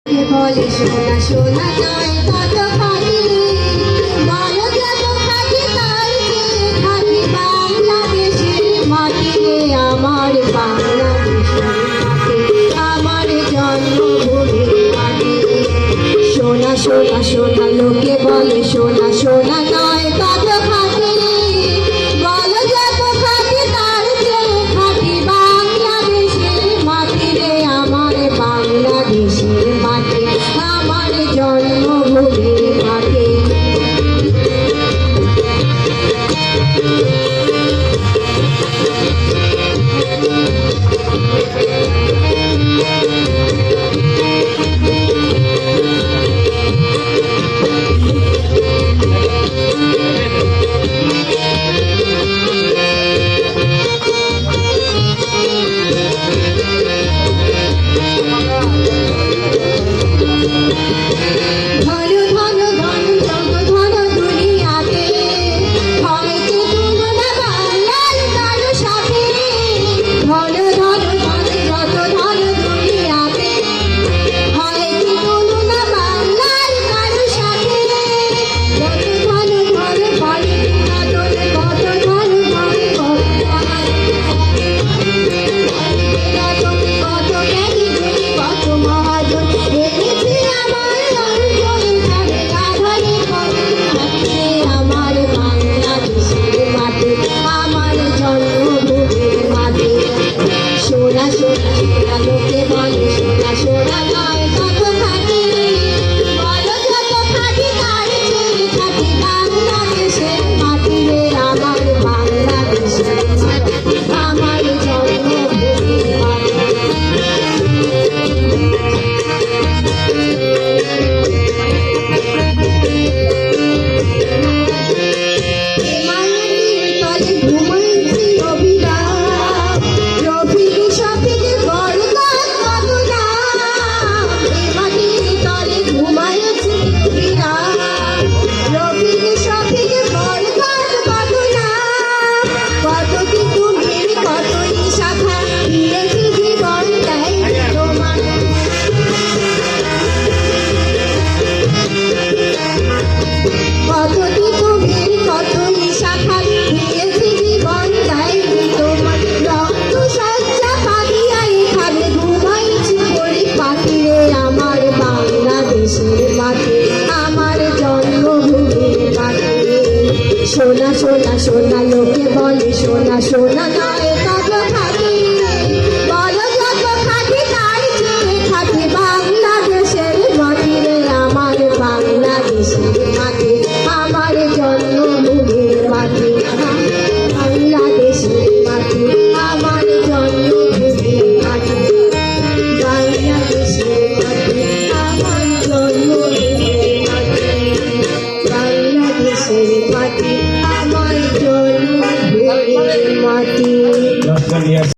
বলে সোনা সোনা নয় কত খাটি বলো যত খাটি তার চেয়ে খাটি বাংলাদেশের মাটি রে আমার বাংলাদেশের মাটি আমার জন্মভূমির মাটি সোনা সোনা সোনা লোকে বলে সোনা সোনা নয় কত খাটি বলো যত খাটি তার চেয়ে খাটি বাংলাদেশের মাটি রে আমার বাংলাদেশের মাটি আমার জন্মভূমির মাটি সোনা সোনা লোকে বলে সোনা সোনা নয় কত খাটি বলো যত খাটি তার চেয়ে খাটি বাংলাদেশের মাটি রে আমার বাংলাদেশের মাটি আমার জন্মভূমির মাটি আমার জন্মভূমির মাটি সোনা সোনা সোনা লোকে বলে সোনা সোনা নয় কত খাটি বলো যত খাটি তার চেয়ে খাটি বাংলাদেশের মাটি রে আমার বাংলাদেশের মাটি আমার জন্মভূমির মাটি বাংলাদেশের মাটি আমার জন্মভূমির মাটি বাংলাদেশের মাটি আমার জন্মভূমির মাটি বাংলাদেশের মাটি আমার জন্মভূমির মাটি।